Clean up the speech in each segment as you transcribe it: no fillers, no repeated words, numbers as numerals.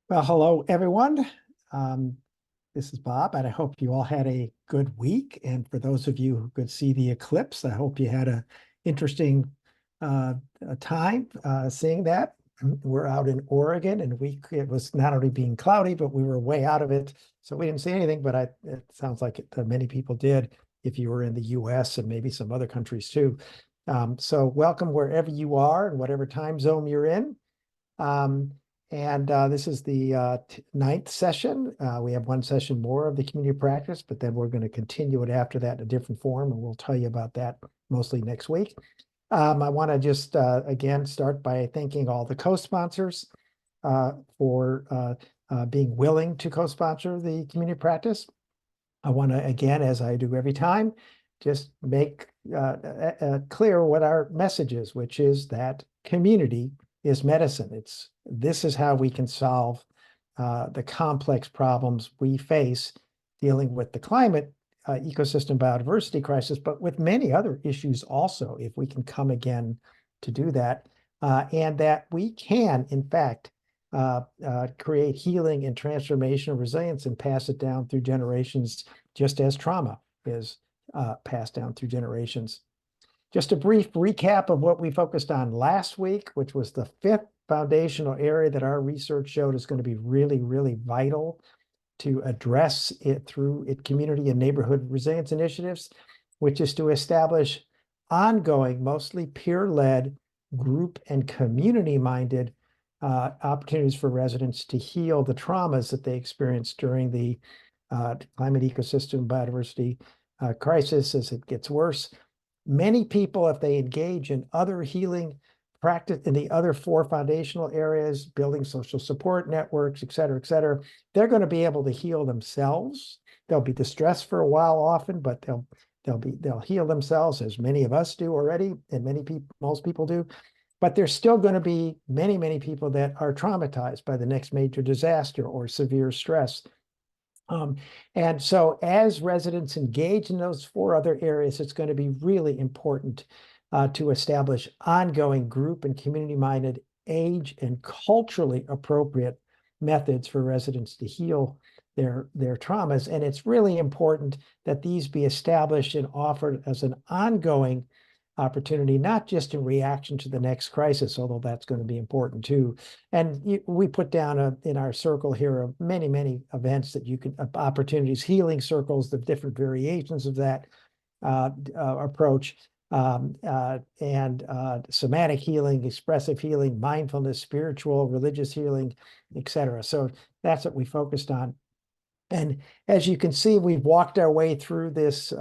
Well, hello, everyone. Um, this is Bob, and I hope you all had a good week. And for those of you who could see the eclipse, I hope you had a interesting uh, time seeing that. We're out in Oregon, and it was not only being cloudy, but we were way out of it, so we didn't see anything. But it sounds like many people did. If you were in the U.S. and maybe some other countries too. So welcome wherever you are and whatever time zone you're in. Um, and this is the ninth session. We have one session more of the community practice, but then we're going to continue it after that in a different form, and we'll tell you about that mostly next week. I want to just again start by thanking all the co-sponsors for being willing to co-sponsor the community practice. I want to, again, as I do every time, just make clear what our message is, which is that community is medicine. This is how we can solve the complex problems we face dealing with the climate ecosystem biodiversity crisis, but with many other issues also, if we can come again to do that, and that we can, in fact, create healing and transformation and resilience and pass it down through generations, just as trauma is passed down through generations. Just a brief recap of what we focused on last week, which was the fifth foundational area that our research showed is going to be really, really vital to address it through community and neighborhood resilience initiatives, which is to establish ongoing, mostly peer-led, group and community-minded opportunities for residents to heal the traumas that they experienced during the climate ecosystem biodiversity crisis as it gets worse. Many people, if they engage in other healing practice in the other four foundational areas, building social support networks, et cetera, they're going to be able to heal themselves. They'll be distressed for a while often, but they'll heal themselves, as many of us do already, and most people do. But there's still going to be many people that are traumatized by the next major disaster or severe stress. And so as residents engage in those four other areas, it's going to be really important to establish ongoing group and community-minded, age and culturally appropriate methods for residents to heal their traumas. And it's really important that these be established and offered as an ongoing opportunity, not just in reaction to the next crisis, although that's going to be important too. And we put down in our circle here many events that you can, opportunities, healing circles, the different variations of that approach, and somatic healing, expressive healing, mindfulness, spiritual, religious healing, et cetera. So that's what we focused on. And as you can see, we've walked our way through this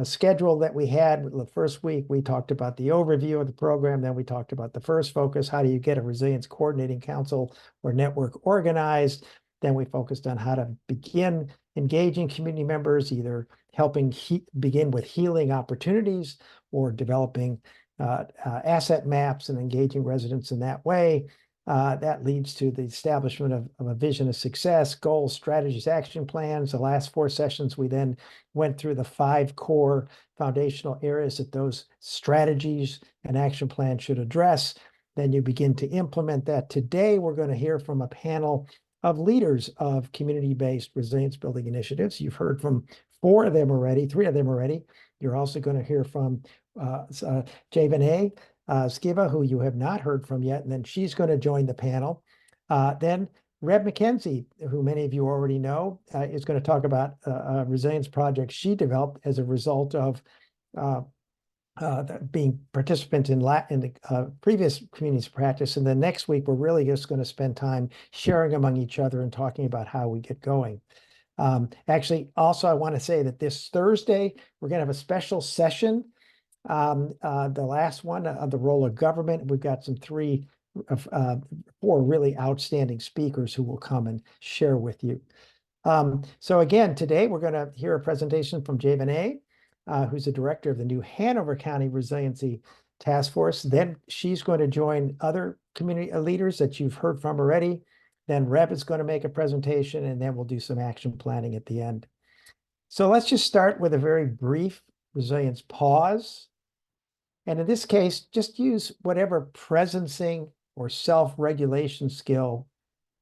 schedule that we had. The first week, we talked about the overview of the program. Then we talked about the first focus. How do you get a resilience coordinating council or network organized? Then we focused on how to begin engaging community members, either helping begin with healing opportunities or developing asset maps and engaging residents in that way. That leads to the establishment of a vision of success, goals, strategies, action plans. The last four sessions, we then went through the 5 core foundational areas that those strategies and action plans should address. Then you begin to implement that. Today, we're going to hear from a panel of leaders of community-based resilience building initiatives. You've heard from 3 of them already. You're also going to hear from Javane Skiva, who you have not heard from yet, and then she's going to join the panel. Then Reb McKenzie, who many of you already know, is going to talk about a resilience project she developed as a result of being participants in the previous communities practice. And then next week, we're really just going to spend time sharing among each other and talking about how we get going. Actually, also, I want to say that this Thursday, we're going to have a special session. The last one of the role of government. We've got 4 really outstanding speakers who will come and share with you. So again, today we're going to hear a presentation from Javane, who's the director of the new Hanover County Resiliency Task Force. Then she's going to join other community leaders that you've heard from already. Then Reb is going to make a presentation, and then we'll do some action planning at the end. So let's just start with a very brief resilience pause. And in this case, just use whatever presencing or self-regulation skill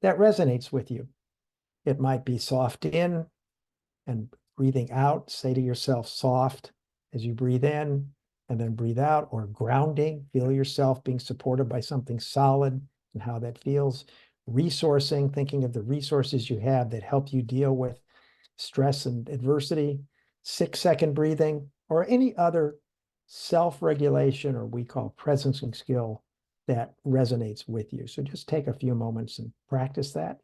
that resonates with you. It might be soft in and breathing out. Say to yourself, soft as you breathe in and then breathe out, or grounding. Feel yourself being supported by something solid and how that feels. Resourcing, thinking of the resources you have that help you deal with stress and adversity. 6-second breathing, or any other self-regulation, or we call presencing skill, that resonates with you. So just take a few moments and practice that.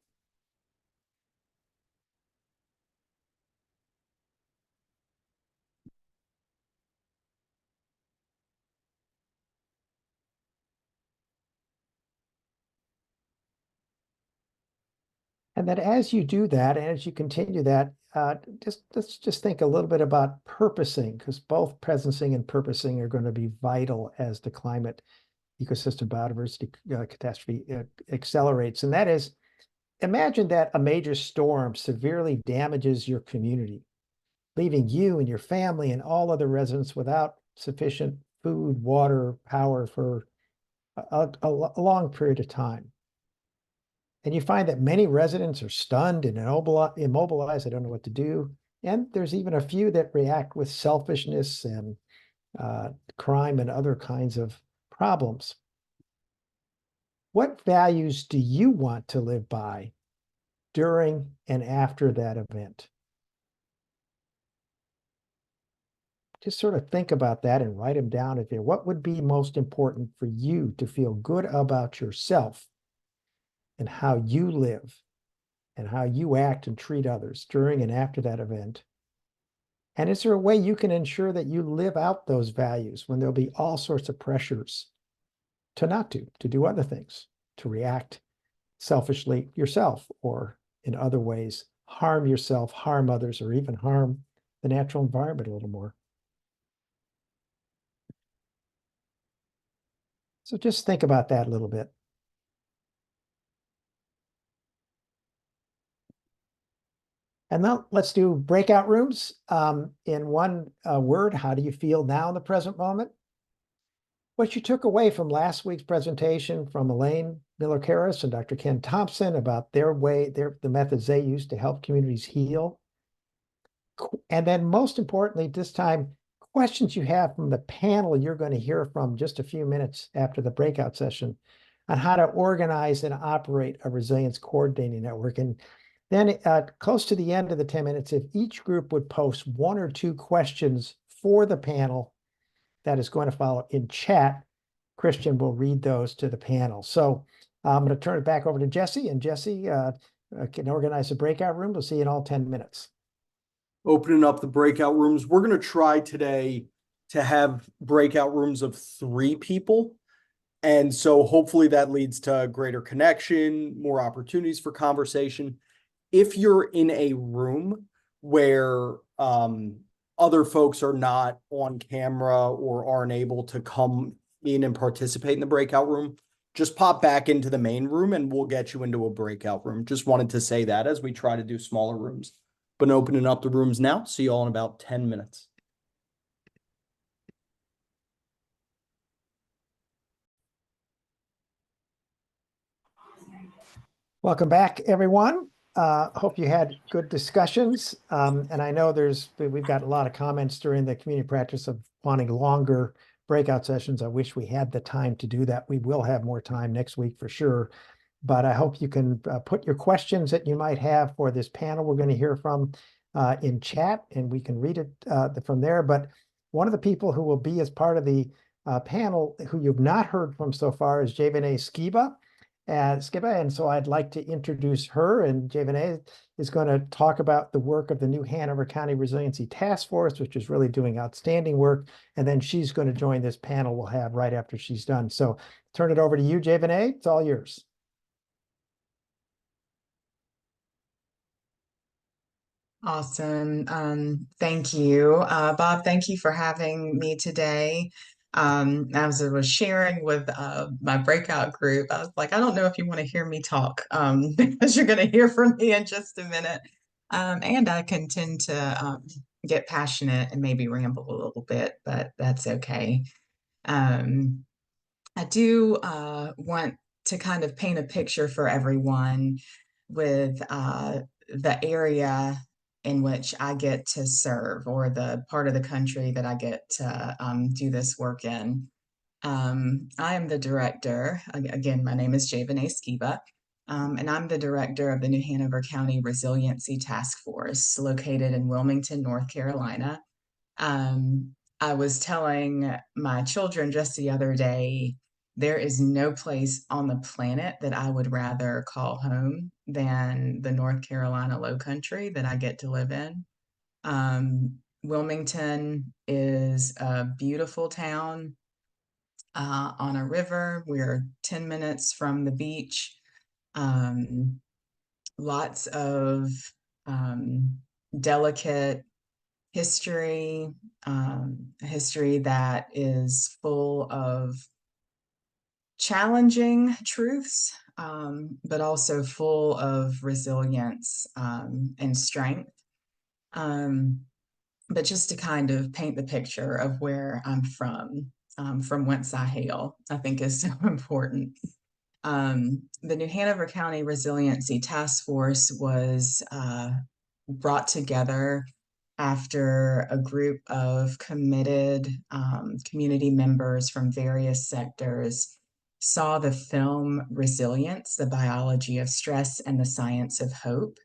And then as you do that, and as you continue that, let's just think a little bit about purposing, because both presencing and purposing are going to be vital as the climate ecosystem biodiversity catastrophe accelerates. And that is, imagine that a major storm severely damages your community, leaving you and your family and all other residents without sufficient food, water, power for a long period of time. And you find that many residents are stunned and immobilized. They don't know what to do. And there's even a few that react with selfishness and crime and other kinds of problems. What values do you want to live by during and after that event? Just sort of think about that and write them down. If what would be most important for you to feel good about yourself and how you live and how you act and treat others during and after that event? And is there a way you can ensure that you live out those values when there'll be all sorts of pressures to not to do other things, to react selfishly yourself, or in other ways, harm yourself, harm others, or even harm the natural environment a little more? So just think about that a little bit. And now let's do breakout rooms. In one word, how do you feel now in the present moment? What you took away from last week's presentation from Elaine Miller-Karras and Dr. Ken Thompson about the methods they use to help communities heal. And then most importantly, this time, questions you have from the panel you're going to hear from just a few minutes after the breakout session on how to organize and operate a resilience coordinating network. And then close to the end of the 10 minutes, if each group would post 1 or 2 questions for the panel that is going to follow in chat, Christian will read those to the panel. So I'm going to turn it back over to Jesse, and Jesse can organize a breakout room. We'll see you in all 10 minutes. Opening up the breakout rooms. We're going to try today to have breakout rooms of 3 people. And so hopefully that leads to greater connection, more opportunities for conversation. If you're in a room where other folks are not on camera or aren't able to come in and participate in the breakout room, just pop back into the main room and we'll get you into a breakout room. Just wanted to say that as we try to do smaller rooms. But opening up the rooms now. See you all in about 10 minutes. Welcome back, everyone. Hope you had good discussions. And I know we've got a lot of comments during the community practice of wanting longer breakout sessions. I wish we had the time to do that. We will have more time next week for sure. But I hope you can put your questions that you might have for this panel we're going to hear from in chat, and we can read it from there. But one of the people who will be as part of the panel who you've not heard from so far is Jevene Skiba. And so I'd like to introduce her, and Jevene is going to talk about the work of the new Hanover County Resiliency Task Force, which is really doing outstanding work. And then she's going to join this panel we'll have right after she's done. So turn it over to you, Jevene. It's all yours. Awesome. Thank you. Bob, thank you for having me today. As I was sharing with my breakout group, I was like, I don't know if you want to hear me talk because you're going to hear from me in just a minute. And I can tend to get passionate and maybe ramble a little bit, but that's okay. I do want to kind of paint a picture for everyone with the area in which I get to serve, or the part of the country that I get to do this work in. I am the director. Again, my name is Javane Skiba, and I'm the director of the New Hanover County Resiliency Task Force, located in Wilmington, North Carolina. I was telling my children just the other day, there is no place on the planet that I would rather call home than the North Carolina Low Country that I get to live in. Wilmington is a beautiful town on a river. We're 10 minutes from the beach. Lots of delicate history, history that is full of challenging truths, but also full of resilience and strength. But just to kind of paint the picture of where I'm from whence I hail, I think is so important. The New Hanover County Resiliency Task Force was brought together after a group of committed community members from various sectors saw the film Resilience, the Biology of Stress and the Science of Hope,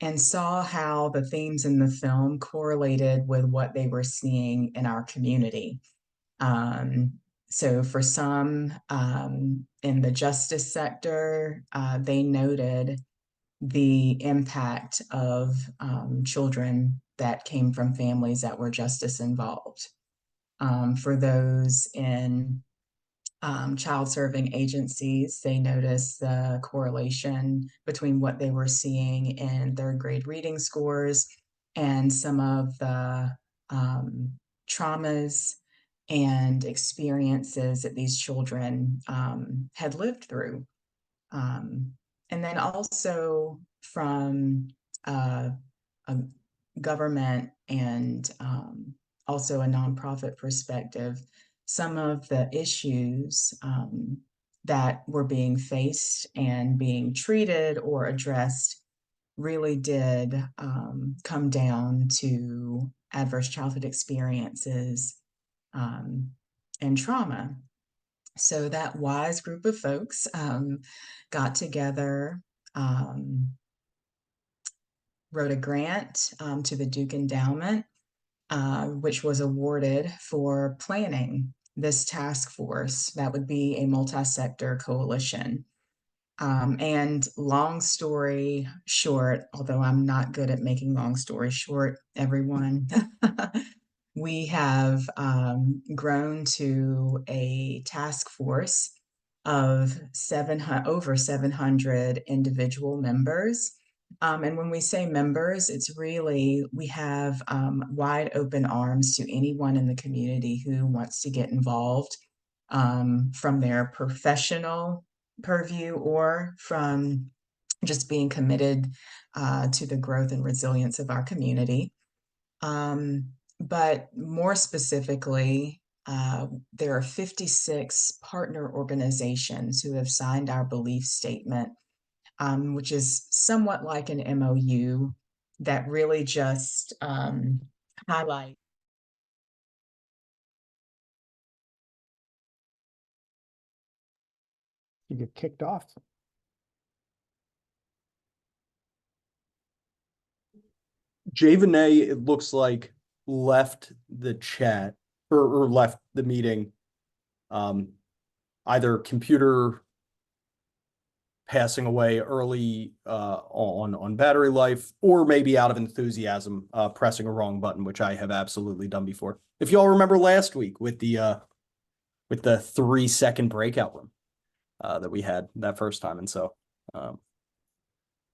and saw how the themes in the film correlated with what they were seeing in our community. So for some in the justice sector, they noted the impact of children that came from families that were justice involved. For those in child serving agencies, they noticed the correlation between what they were seeing in third grade reading scores and some of the traumas and experiences that these children had lived through. And then also from a government and also a nonprofit perspective, some of the issues that were being faced and being treated or addressed really did come down to adverse childhood experiences and trauma. So that wise group of folks got together, wrote a grant to the Duke Endowment, which was awarded for planning this task force that would be a multi-sector coalition. And long story short, although I'm not good at making long stories short, everyone, we have grown to a task force of over 700 individual members. And when we say members, it's really, we have wide open arms to anyone in the community who wants to get involved from their professional purview or from just being committed to the growth and resilience of our community. But more specifically, there are 56 partner organizations who have signed our belief statement, which is somewhat like an MOU that really just highlight. You get kicked off. Javane, it looks like, left the chat or left the meeting. Either computer passing away early on battery life, or maybe out of enthusiasm pressing a wrong button, which I have absolutely done before. If y'all remember last week with the 3-second breakout room that we had that first time. And so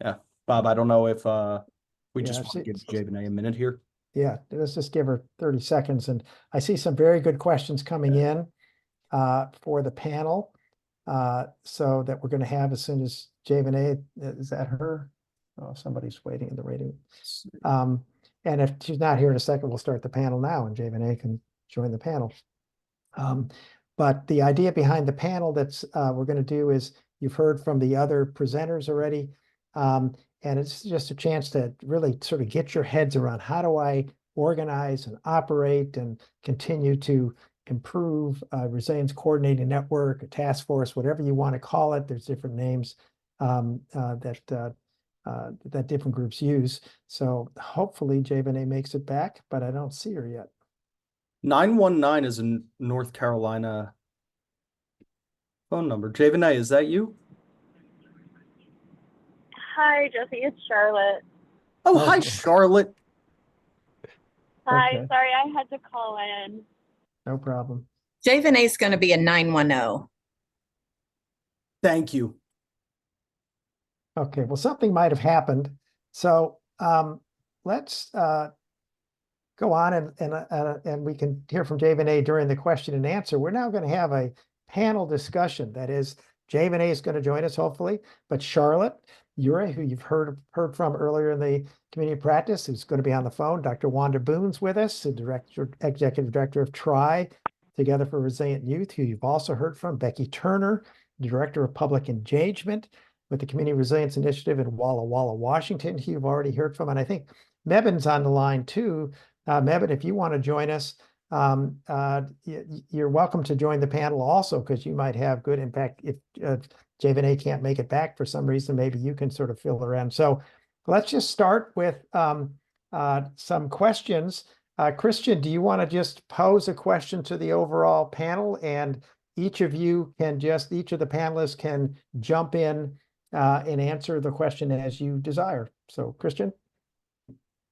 yeah, Bob, I don't know if we just want to give Javane a minute here. Yeah, let's just give her 30 seconds. And I see some very good questions coming in for the panel. So that we're going to have as soon as Javane, is that her? Oh, somebody's waiting in the waiting. And if she's not here in a second, we'll start the panel now and Javane can join the panel. But the idea behind the panel that's we're going to do is You've heard from the other presenters already. And it's just a chance to really sort of get your heads around how do I organize and operate and continue to improve resilience coordinating network, a task force, whatever you want to call it. There's different names that different groups use. So hopefully Javane makes it back, but I don't see her yet. 919 is a North Carolina phone number. Javane, is that you? Hi, Jesse. It's Charlotte. Oh, Oh, hi, Charlotte. Hi. Okay. Sorry, I had to call in. No problem. Javan is going to be a 910. Thank you. Okay, well, something might have happened. So let's go on and we can hear from Javane during the question and answer. We're now going to have a panel discussion. That is, Javane is going to join us, hopefully, but Charlotte Ure, who you've heard from earlier in the community practice, is going to be on the phone. Dr. Wanda Boone's with us, the executive director of TRI, Together for Resilient Youth, who you've also heard from. Becky Turner, director of public engagement with the Community Resilience Initiative in Walla Walla, Washington, who you've already heard from. And I think Mebin's on the line too. Mebin, if you want to join us, you're welcome to join the panel also, because you might have good impact. If Javane can't make it back for some reason, maybe you can sort of fill her in. So let's just start with some questions. Christian, do you want to just pose a question to the overall panel, and each of the panelists can jump in and answer the question as you desire. So Christian?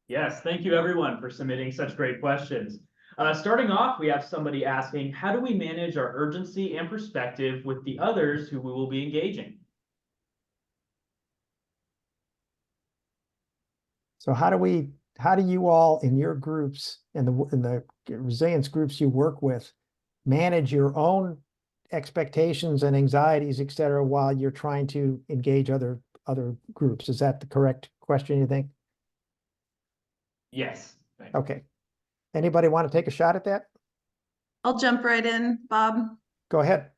Yes, thank you everyone for submitting such great questions. Starting off, we have somebody asking, how do we manage our urgency and perspective with the others who we will be engaging? So how do you all in your groups and the resilience groups you work with manage your own expectations and anxieties, et cetera, while you're trying to engage other groups? Is that the correct question, you think? Yes. Thank you. Okay. Anybody want to take a shot at that? I'll jump right in, Bob. Go ahead.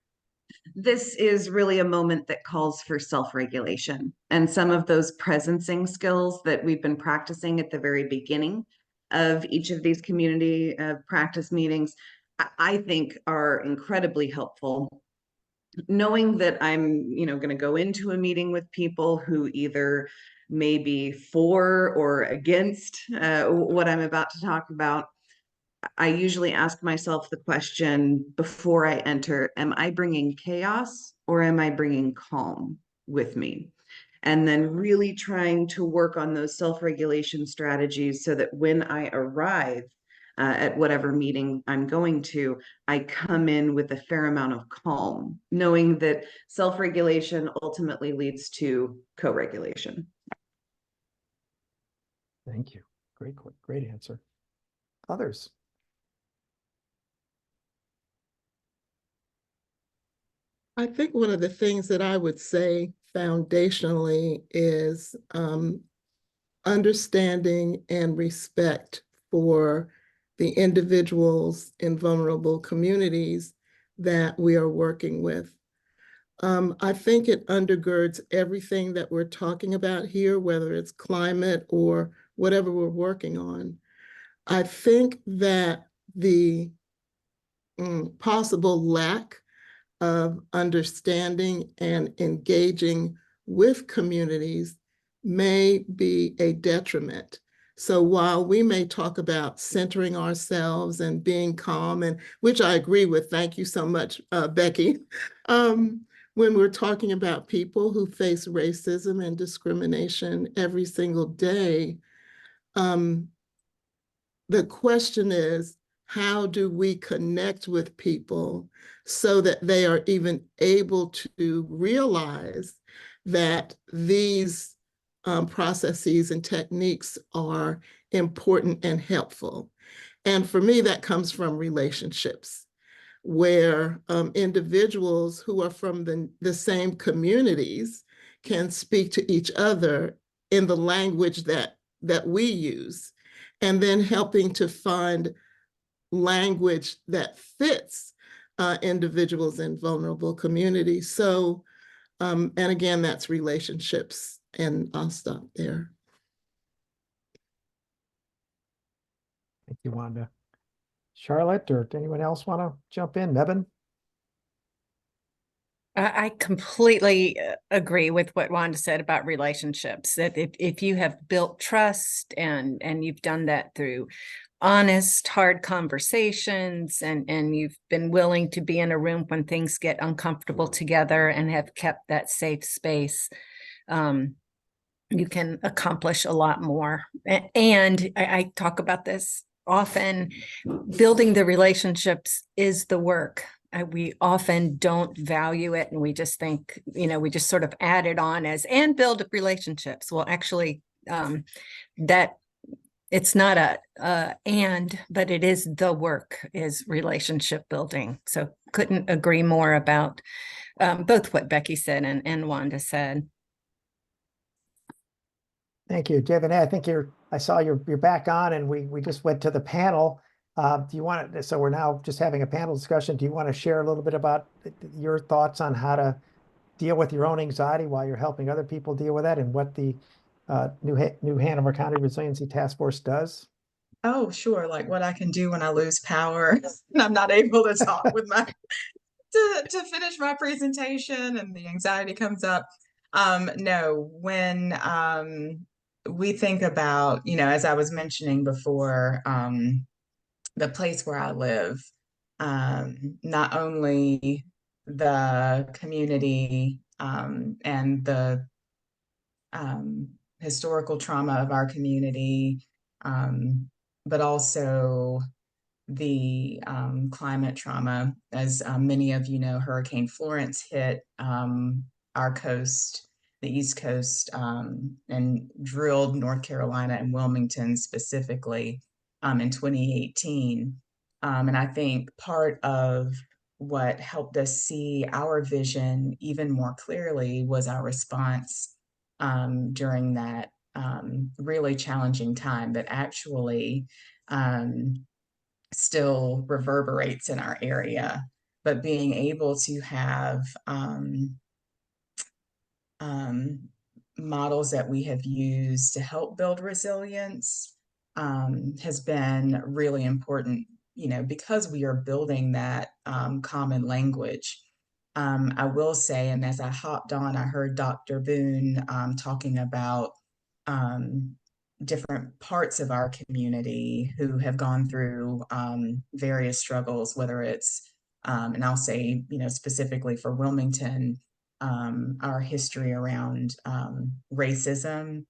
This is really a moment that calls for self-regulation, and some of those presencing skills that we've been practicing at the very beginning of each of these community practice meetings, I think are incredibly helpful. Knowing that I'm, going to go into a meeting with people who either may be for or against what I'm about to talk about, I usually ask myself the question before I enter, am I bringing chaos or am I bringing calm with me? And then really trying to work on those self-regulation strategies so that when I arrive at whatever meeting I'm going to, I come in with a fair amount of calm, knowing that self-regulation ultimately leads to co-regulation. Thank you. Great answer. Others? I think one of the things that I would say foundationally is understanding and respect for the individuals in vulnerable communities that we are working with. I think it undergirds everything that we're talking about here, whether it's climate or whatever we're working on. I think that the possible lack of understanding and engaging with communities may be a detriment. So while we may talk about centering ourselves and being calm, and which I agree with, thank you so much, Becky, when we're talking about people who face racism and discrimination every single day, the question is, how do we connect with people so that they are even able to realize that these processes and techniques are important and helpful? And for me, that comes from relationships, where individuals who are from the same communities can speak to each other in the language that we use, and then helping to find language that fits individuals in vulnerable communities. So And again, that's relationships, and I'll stop there. Thank you, Wanda. Charlotte, or anyone else want to jump in? Mebane? I completely agree with what Wanda said about relationships. That if you have built trust and you've done that through honest, hard conversations, and you've been willing to be in a room when things get uncomfortable together and have kept that safe space, you can accomplish a lot more. And I talk about this often. Building the relationships is the work. We often don't value it, and we just think, we just sort of add it on as and build relationships. Well, actually, that it's not but it is the work, is relationship building. So couldn't agree more about both what Becky said and Wanda said. Thank you, Devin. I think I saw you're back on, and we just went to the panel. Do you want to, so we're now just having a panel discussion. Do you want to share a little bit about your thoughts on how to deal with your own anxiety while you're helping other people deal with that, and what the New Hanover County Resiliency Task Force does? Oh, sure. Like what I can do when I lose power and I'm not able to talk with to finish my presentation and the anxiety comes up. No, when we think about, as I was mentioning before, the place where I live, not only the community and the historical trauma of our community, but also the climate trauma. As many of you know, Hurricane Florence hit our coast, the East Coast, and drilled North Carolina and Wilmington specifically in 2018. And I think part of what helped us see our vision even more clearly was our response during that really challenging time that actually still reverberates in our area. But being able to have models that we have used to help build resilience has been really important, because we are building that common language. I will say, and as I hopped on, I heard Dr. Boone talking about different parts of our community who have gone through various struggles, whether it's, and I'll say, specifically for Wilmington, our history around racism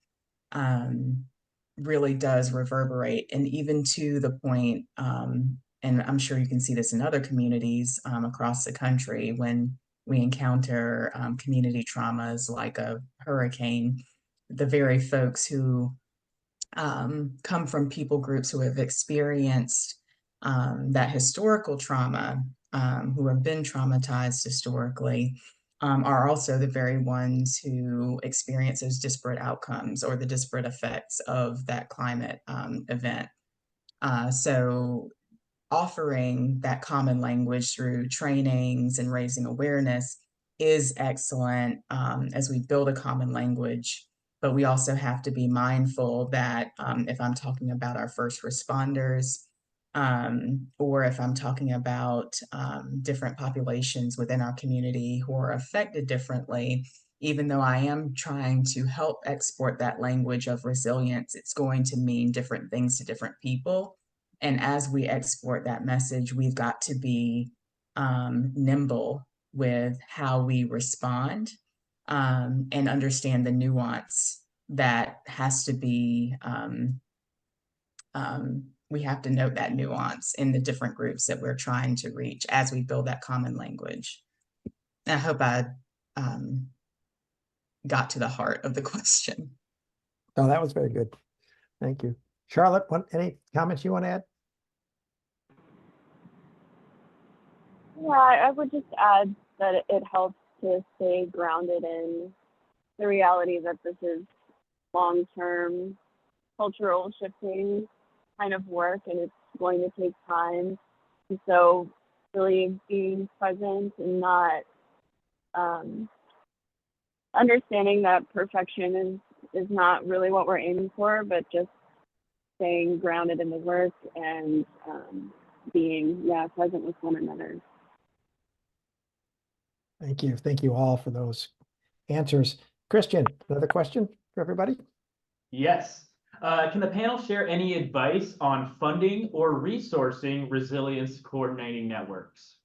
really does reverberate, and even to the point, and I'm sure you can see this in other communities across the country, when we encounter community traumas like a hurricane, the very folks who come from people groups who have experienced that historical trauma, who have been traumatized historically, are also the very ones who experience those disparate outcomes or the disparate effects of that climate event. So offering that common language through trainings and raising awareness is excellent as we build a common language. But we also have to be mindful that if I'm talking about our first responders, or if I'm talking about different populations within our community who are affected differently, even though I am trying to help export that language of resilience, it's going to mean different things to different people. And as we export that message, we've got to be nimble with how we respond and understand the nuance that has to be, we have to note that nuance in the different groups that we're trying to reach as we build that common language. And I hope I got to the heart of the question. Oh, that was very good. Thank you. Charlotte, any comments you want to add? Yeah, I would just add that it helps to stay grounded in the reality that this is long-term cultural shifting kind of work, and it's going to take time. And so really being present and not understanding that perfection is not really what we're aiming for, but just staying grounded in the work and being present with one another. Thank you. Thank you all for those answers. Christian, another question for everybody? Yes. Can the panel share any advice on funding or resourcing resilience coordinating networks?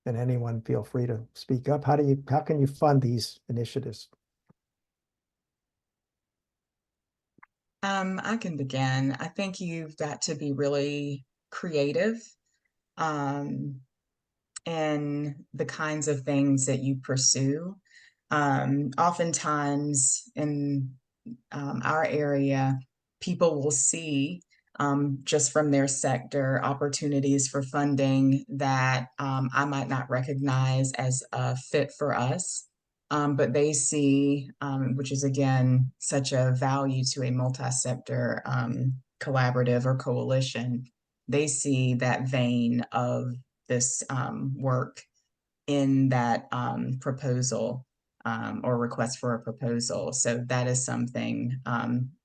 And anyone feel free to speak up. How can you fund these initiatives? I can begin. I think you've got to be really creative in the kinds of things that you pursue. Oftentimes in our area, people will see just from their sector opportunities for funding that I might not recognize as a fit for us. But they see, which is again, such a value to a multi-sector collaborative or coalition, they see that vein of this work in that proposal or request for a proposal. So that is something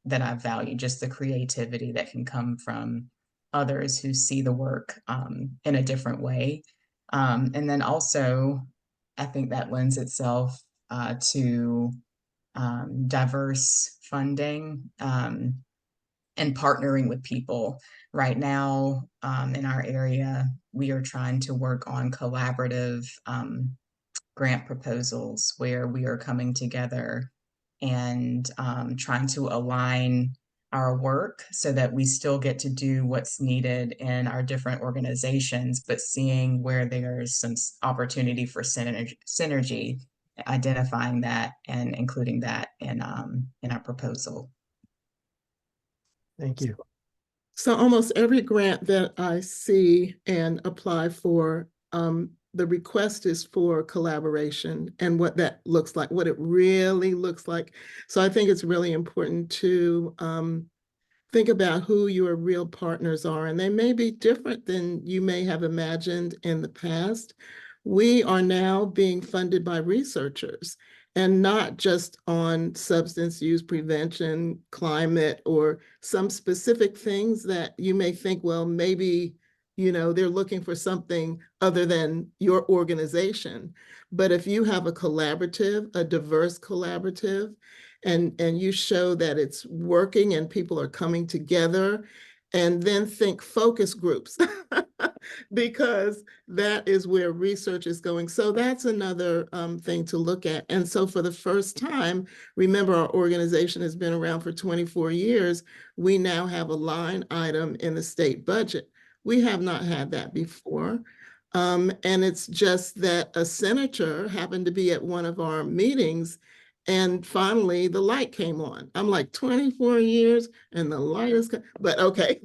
that I value, just the creativity that can come from others who see the work in a different way. And then also, I think that lends itself to diverse funding and partnering with people. Right now, in our area, we are trying to work on collaborative grant proposals where we are coming together and trying to align our work so that we still get to do what's needed in our different organizations, but seeing where there's some opportunity for synergy, identifying that and including that in our proposal. Thank you. So almost every grant that I see and apply for, the request is for collaboration and what that looks like, what it really looks like. So I think it's really important to think about who your real partners are, and they may be different than you may have imagined in the past. We are now being funded by researchers and not just on substance use prevention, climate, or some specific things that you may think, well, maybe, they're looking for something other than your organization. But if you have a collaborative, a diverse collaborative, and you show that it's working and people are coming together, and then think focus groups because that is where research is going. So that's another thing to look at. And so for the first time, remember our organization has been around for 24 years. We now have a line item in the state budget. We have not had that before. And it's just that a senator happened to be at one of our meetings, and finally the light came on. I'm like, 24 years and the light is, but okay.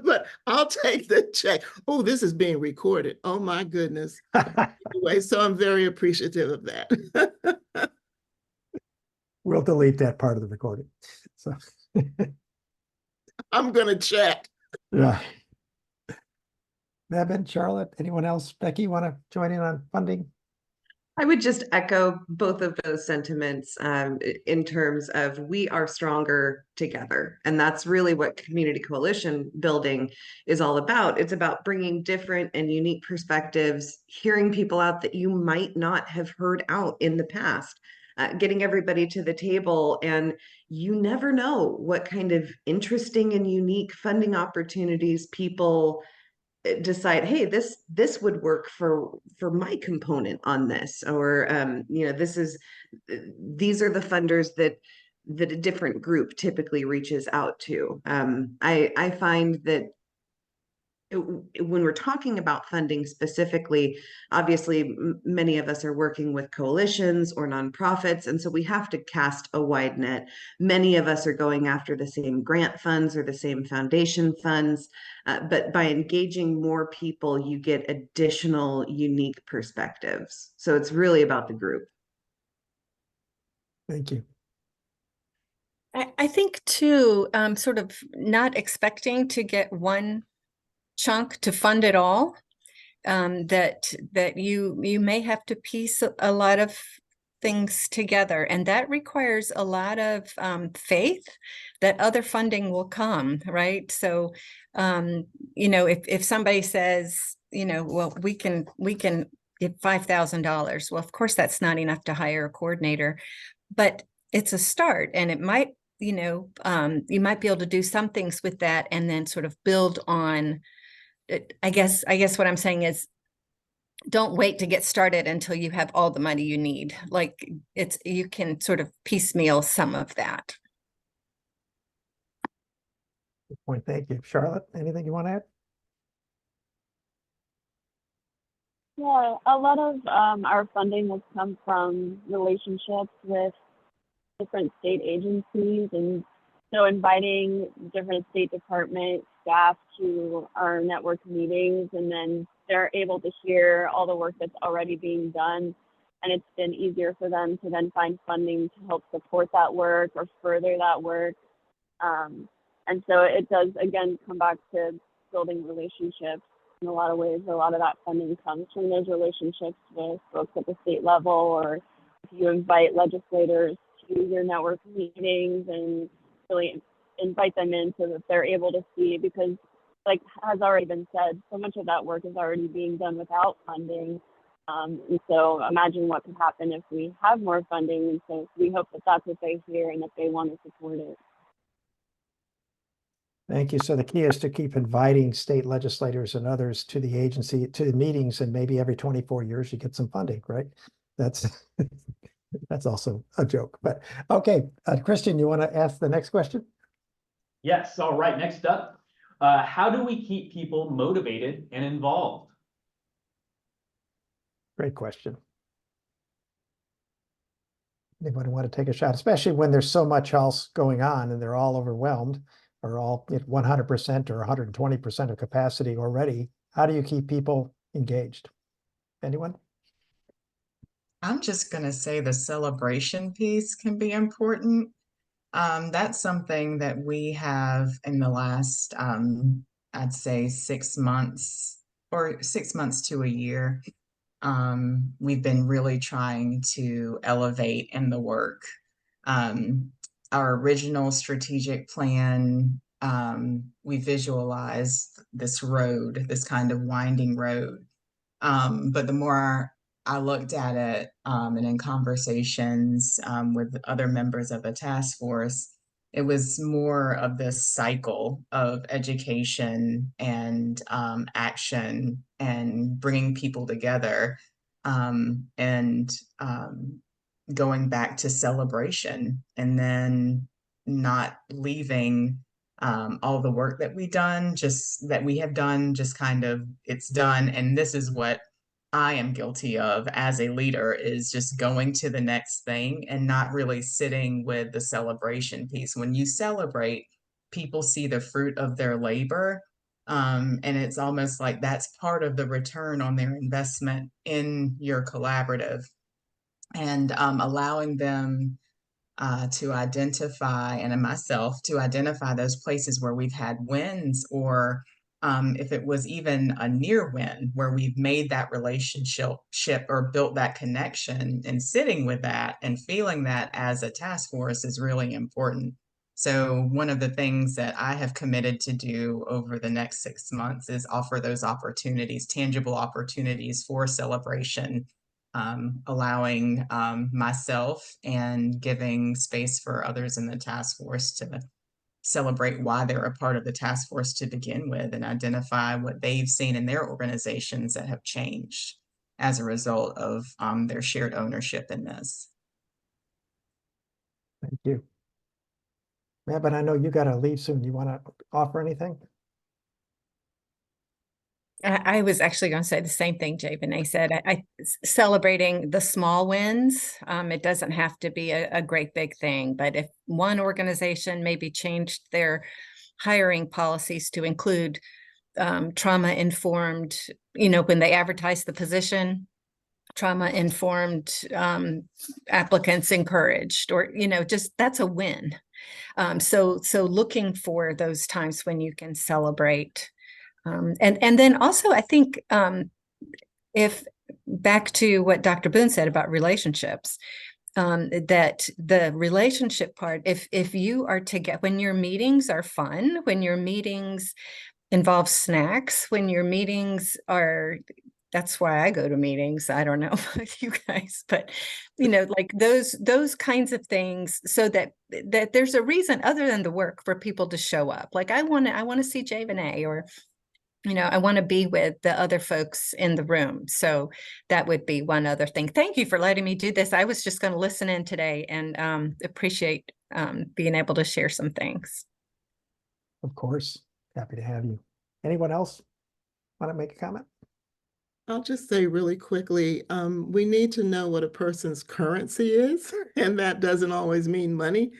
But I'll take the check. Oh, this is being recorded. Oh my goodness. Anyway, so I'm very appreciative of that. We'll delete that part of the recording. So I'm gonna check. yeah. Mebane, Charlotte, anyone else? Becky, want to join in on funding? I would just echo both of those sentiments in terms of we are stronger together. And that's really what community coalition building is all about. It's about bringing different and unique perspectives, hearing people out that you might not have heard out in the past, getting everybody to the table. And you never know what kind of interesting and unique funding opportunities people decide, hey, this would work for my component on this, or these are the funders that a different group typically reaches out to. I find that when we're talking about funding specifically, obviously many of us are working with coalitions or nonprofits, and so we have to cast a wide net. Many of us are going after the same grant funds or the same foundation funds, but by engaging more people, you get additional unique perspectives. So it's really about the group. Thank you. I think too, sort of not expecting to get one chunk to fund it all. that you may have to piece a lot of things together, and that requires a lot of faith that other funding will come, right? So if somebody says, well, we can give $5,000, well, of course that's not enough to hire a coordinator, but it's a start, and it might, you might be able to do some things with that and then sort of build on it. I guess what I'm saying is, don't wait to get started until you have all the money you need. Like, you can sort of piecemeal some of that. Good point. Thank you. Charlotte, anything you want to add? Yeah, a lot of our funding has come from relationships with different state agencies, and so inviting different state department staff to our network meetings, and then they're able to hear all the work that's already being done, and it's been easier for them to then find funding to help support that work or further that work. And so it does, again, come back to building relationships. In a lot of ways, a lot of that funding comes from those relationships with folks at the state level, or if you invite legislators to your network meetings and really invite them in so that they're able to see, because like has already been said, so much of that work is already being done without funding. And so imagine what could happen if we have more funding. And so we hope that that's what they hear and that they want to support it. Thank you. So the key is to keep inviting state legislators and others to the agency, to the meetings, and maybe every 24 years you get some funding, right? That's that's also a joke, but okay. Christian, you want to ask the next question? Yes. All right. Next up, how do we keep people motivated and involved? Great question. Anybody want to take a shot, especially when there's so much else going on and they're all overwhelmed, or all at 100% or 120% of capacity already? How do you keep people engaged? Anyone? I'm just going to say the celebration piece can be important. That's something that we have in the last, I'd say 6 months or 6 months to a year. We've been really trying to elevate in the work. Our original strategic plan, we visualized this road, this kind of winding road. But the more I looked at it, and in conversations with other members of the task force, it was more of this cycle of education and action and bringing people together, and going back to celebration, and then not leaving all the work that we have done, just kind of, it's done. And this is what I am guilty of as a leader, is just going to the next thing and not really sitting with the celebration piece. When you celebrate, people see the fruit of their labor. And it's almost like that's part of the return on their investment in your collaborative, and allowing them to identify, and in myself, to identify those places where we've had wins, or if it was even a near win where we've made that relationship or built that connection, and sitting with that and feeling that as a task force is really important. So one of the things that I have committed to do over the next 6 months is offer those opportunities, tangible opportunities for celebration, allowing myself and giving space for others in the task force to celebrate why they're a part of the task force to begin with, and identify what they've seen in their organizations that have changed as a result of their shared ownership in this. Thank you. Yeah, but I know you got to leave soon. You want to offer anything? I was actually going to say the same thing Jay said. Celebrating the small wins. It doesn't have to be a great big thing, but if one organization maybe changed their hiring policies to include trauma-informed, when they advertise the position, trauma-informed applicants encouraged, or, just that's a win. So looking for those times when you can celebrate. And then also, I think if back to what Dr. Boone said about relationships, that the relationship part, if you are together, when your meetings are fun, when your meetings involve snacks, when your meetings are, that's why I go to meetings. I don't know about you guys, but like those kinds of things, so that there's a reason other than the work for people to show up. Like I want to see Javene, or I want to be with the other folks in the room. So that would be one other thing. Thank you for letting me do this. I was just going to listen in today, and appreciate being able to share some things. Of course, happy to have you. Anyone else want to make a comment? I'll just say really quickly, we need to know what a person's currency is, and that doesn't always mean money.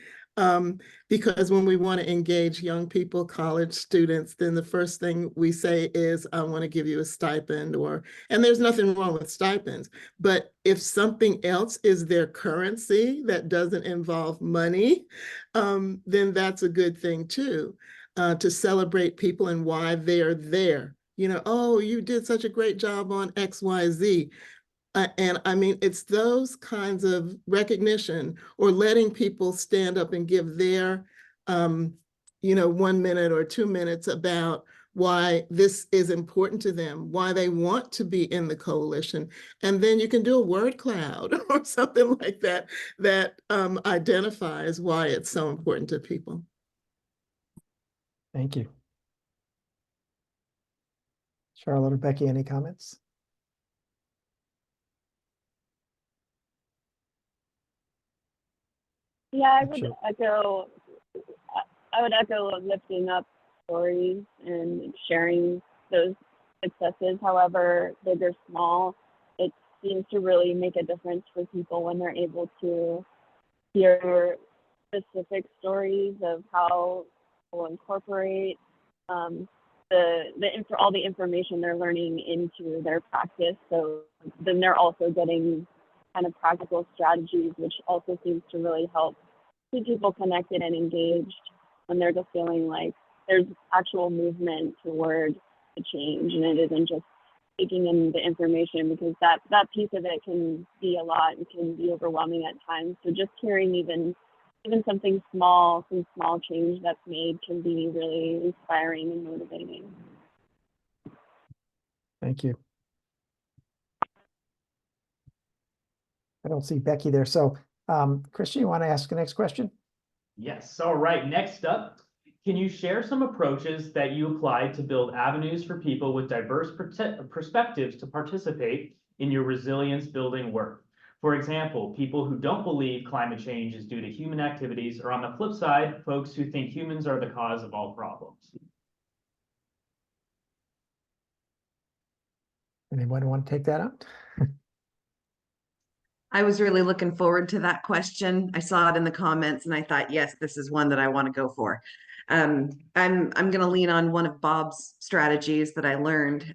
Because when we want to engage young people, college students, then the first thing we say is, I want to give you a stipend, and there's nothing wrong with stipends, but if something else is their currency that doesn't involve money, then that's a good thing too, to celebrate people and why they're there. Oh, you did such a great job on XYZ. And I mean, it's those kinds of recognition, or letting people stand up and give their, 1 minute or 2 minutes about why this is important to them, why they want to be in the coalition. And then you can do a word cloud or something like that, that identifies why it's so important to people. Thank you. Charlotte or Becky, any comments? Yeah, Sure. I would echo lifting up stories and sharing those successes, however big or small. It seems to really make a difference for people when they're able to hear specific stories of how people incorporate all the information they're learning into their practice. So then they're also getting kind of practical strategies, which also seems to really help keep people connected and engaged when they're just feeling like there's actual movement toward the change, and it isn't just taking in the information, because that piece of it can be a lot and can be overwhelming at times. So just hearing even something small, some small change that's made, can be really inspiring and motivating. Thank you. I don't see Becky there. So Christian, you want to ask the next question? Yes. All right. Next up, can you share some approaches that you applied to build avenues for people with diverse perspectives to participate in your resilience building work? For example, people who don't believe climate change is due to human activities, or on the flip side, folks who think humans are the cause of all problems. Anyone want to take that up? I was really looking forward to that question. I saw it in the comments and I thought, yes, this is one that I want to go for. I'm going to lean on one of Bob's strategies that I learned.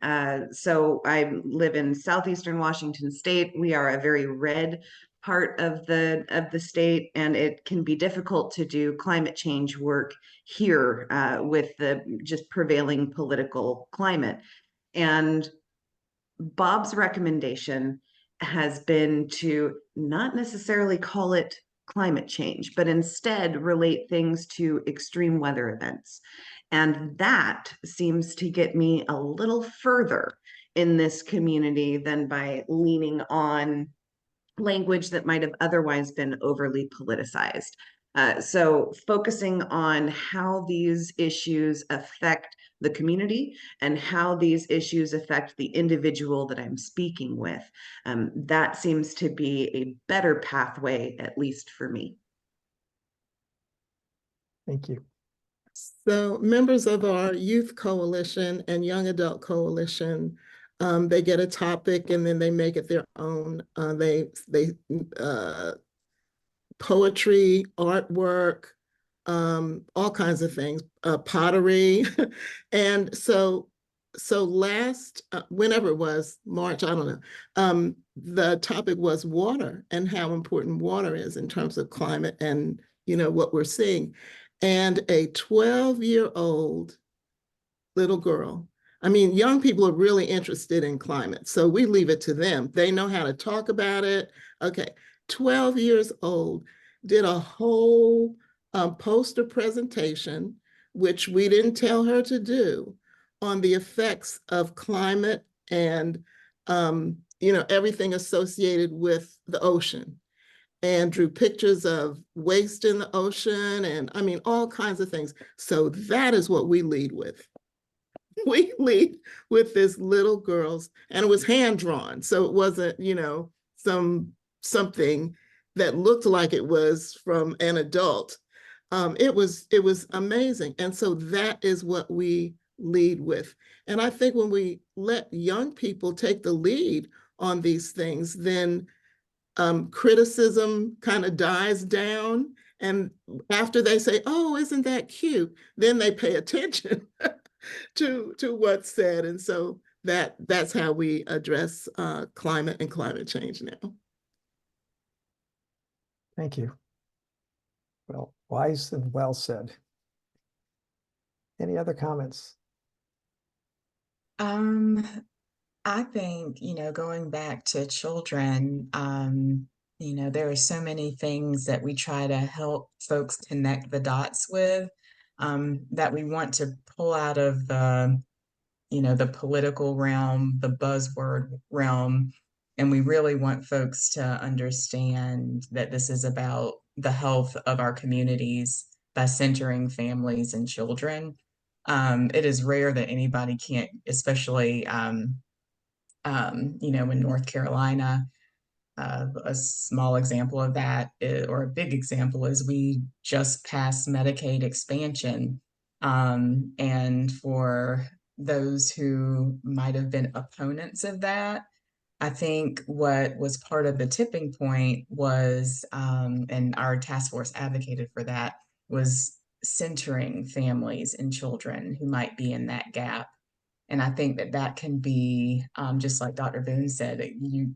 So I live in southeastern Washington State. We are a very red part of the state, and it can be difficult to do climate change work here with the just prevailing political climate. And Bob's recommendation has been to not necessarily call it climate change, but instead relate things to extreme weather events. And that seems to get me a little further in this community than by leaning on language that might have otherwise been overly politicized. So focusing on how these issues affect the community and how these issues affect the individual that I'm speaking with, that seems to be a better pathway, at least for me. Thank you. So members of our youth coalition and young adult coalition, they get a topic and then they make it their own. Poetry, artwork, all kinds of things, pottery. And so last, whenever it was, March, I don't know, the topic was water and how important water is in terms of climate and, what we're seeing. And a 12-year-old little girl I mean, young people are really interested in climate, so we leave it to them. They know how to talk about it. Okay, 12 years old, did a whole poster presentation, which we didn't tell her to do, on the effects of climate and everything associated with the ocean, and drew pictures of waste in the ocean, and I mean, all kinds of things. So that is what we lead with. We lead with this little girl's, and it was hand drawn. So it wasn't, something that looked like it was from an adult. It was amazing. And so that is what we lead with. And I think when we let young people take the lead on these things, then criticism kind of dies down. And after they say, oh, isn't that cute? Then they pay attention to what's said. And so that's how we address climate and climate change now. Thank you. Well, wise and well said. Any other comments? I think, going back to children, there are so many things that we try to help folks connect the dots with, that we want to pull out of the political realm, the buzzword realm, and we really want folks to understand that this is about the health of our communities by centering families and children. It is rare that anybody can't, especially in North Carolina. A small example of that or a big example is we just passed Medicaid expansion. And for those who might have been opponents of that, I think what was part of the tipping point was, and our task force advocated for that, was centering families and children who might be in that gap. And I think that can be, just like Dr. Boone said,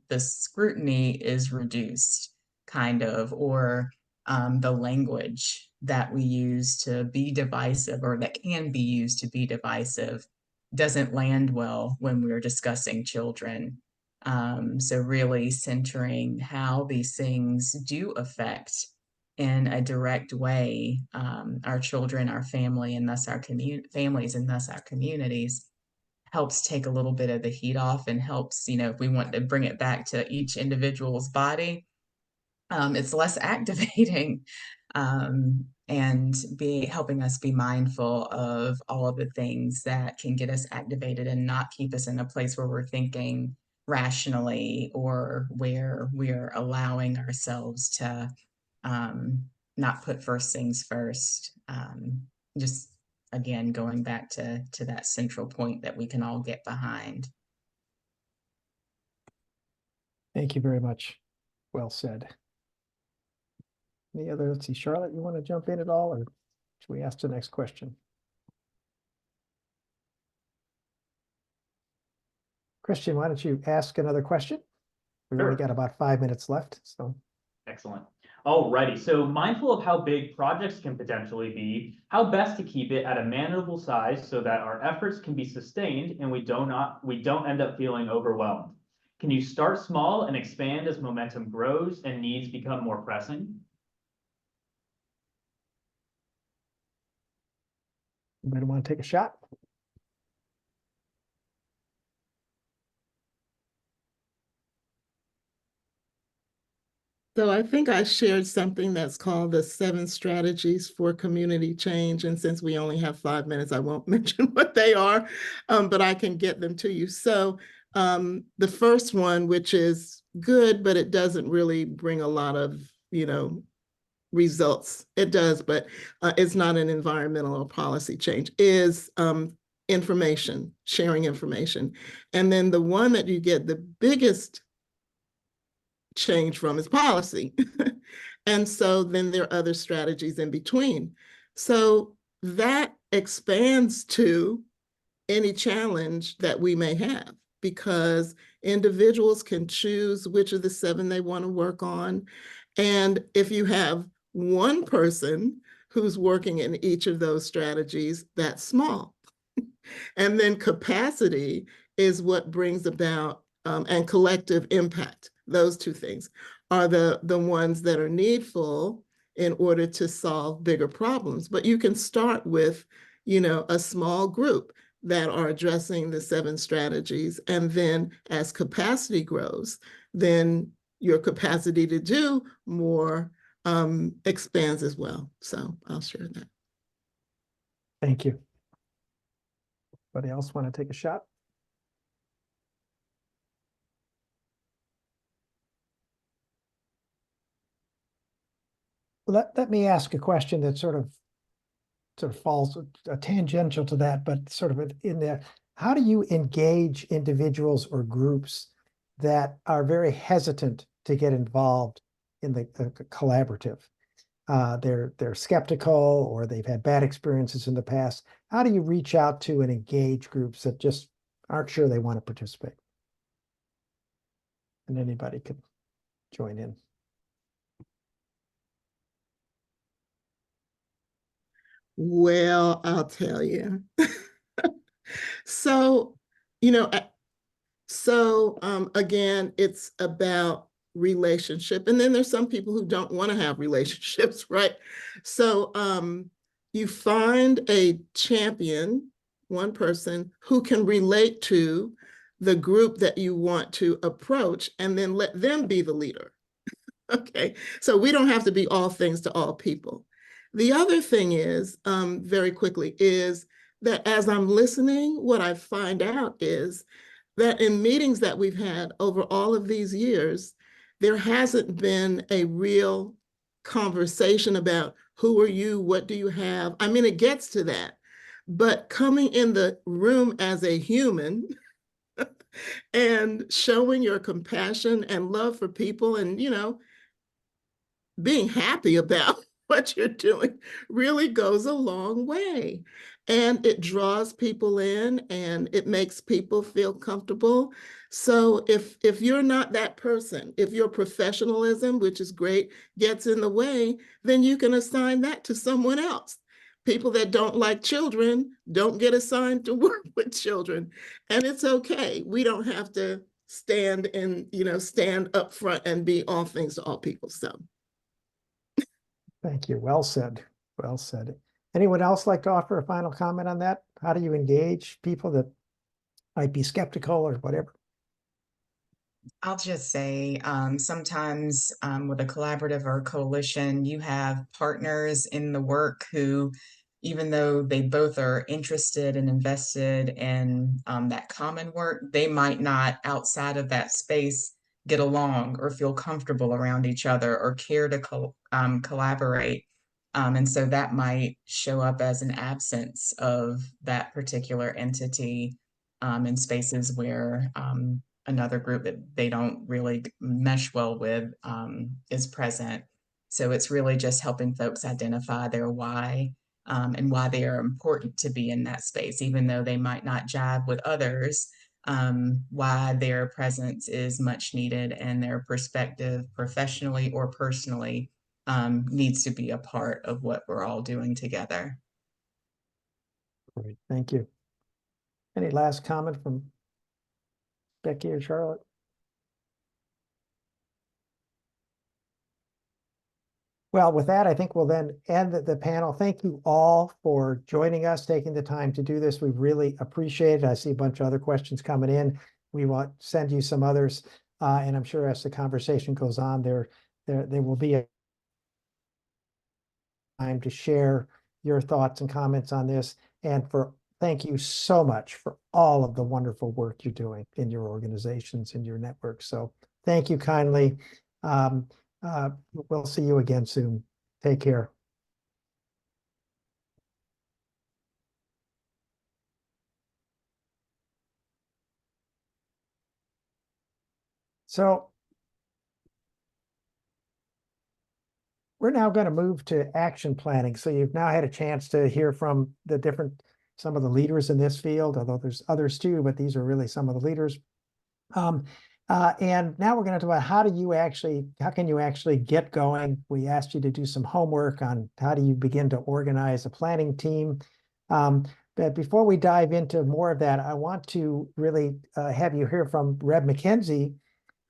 the scrutiny is reduced, kind of, or the language that we use to be divisive, or that can be used to be divisive, doesn't land well when we're discussing children. So really centering how these things do affect, in a direct way, our children, our family, and thus our families, and thus our communities, helps take a little bit of the heat off, and helps, if we want to bring it back to each individual's body, it's less activating, and helping us be mindful of all of the things that can get us activated and not keep us in a place where we're thinking rationally, or where we're allowing ourselves to not put first things first. Just again, going back to that central point that we can all get behind. Thank you very much. Well said. Any other, let's see, Charlotte, you want to jump in at all, or should we ask the next question? Christian, why don't you ask another question? We've only Sure. got about 5 minutes left, so. Excellent. Alrighty, so mindful of how big projects can potentially be, how best to keep it at a manageable size so that our efforts can be sustained and we don't end up feeling overwhelmed. Can you start small and expand as momentum grows and needs become more pressing? Anybody want to take a shot? So I think I shared something that's called the 7 strategies for community change. And since we only have 5 minutes, I won't mention what they are, but I can get them to you. So the first one, which is good, but it doesn't really bring a lot of, results. It does, but it's not an environmental or policy change, is information, sharing information. And then the one that you get the biggest change from is policy. And so then there are other strategies in between. So that expands to any challenge that we may have, because individuals can choose which of the 7 they want to work on. And if you have one person who's working in each of those strategies, that's small. And then capacity is what brings about and collective impact. Those two things are the ones that are needful in order to solve bigger problems. But you can start with, a small group that are addressing the 7 strategies. And then as capacity grows, then your capacity to do more expands as well. So I'll share that. Thank you. Anybody else want to take a shot? Let me ask a question that sort of falls tangential to that, but sort of in there. How do you engage individuals or groups that are very hesitant to get involved in the collaborative? They're skeptical, or they've had bad experiences in the past. How do you reach out to and engage groups that just aren't sure they want to participate? And anybody can join in. Well, I'll tell you. So, again, it's about relationship. And then there's some people who don't want to have relationships, right? So you find a champion, one person who can relate to the group that you want to approach, and then let them be the leader. Okay, so we don't have to be all things to all people. The other thing is, very quickly, is that as I'm listening, what I find out is that in meetings that we've had over all of these years, there hasn't been a real conversation about who are you, what do you have? I mean, it gets to that, but coming in the room as a human and showing your compassion and love for people and, being happy about what you're doing really goes a long way. And it draws people in and it makes people feel comfortable. So if you're not that person, if your professionalism, which is great, gets in the way, then you can assign that to someone else. People that don't like children don't get assigned to work with children. And it's okay. We don't have to stand up front and be all things to all people. So Thank you. Well said. Well said. Anyone else like to offer a final comment on that? How do you engage people that might be skeptical or whatever? I'll just say sometimes with a collaborative or a coalition, you have partners in the work who, even though they both are interested and invested in that common work, they might not outside of that space get along or feel comfortable around each other or care to collaborate. And so that might show up as an absence of that particular entity in spaces where another group that they don't really mesh well with is present. So it's really just helping folks identify their why and why they are important to be in that space, even though they might not jive with others, why their presence is much needed and their perspective professionally or personally needs to be a part of what we're all doing together. Great, thank you. Any last comment from Becky or Charlotte? Well, with that, I think we'll then end the panel. Thank you all for joining us, taking the time to do this. We really appreciate it. I see a bunch of other questions coming in. We will send you some others. And I'm sure as the conversation goes on, there will be a time to share your thoughts and comments on this. And thank you so much for all of the wonderful work you're doing in your organizations and your networks. So thank you kindly. We'll see you again soon. Take care. So we're now going to move to action planning. So you've now had a chance to hear from some of the leaders in this field, although there's others too, but these are really some of the leaders. And now we're going to talk about how can you actually get going? We asked you to do some homework on how do you begin to organize a planning team. But before we dive into more of that, I want to really have you hear from Reb McKenzie,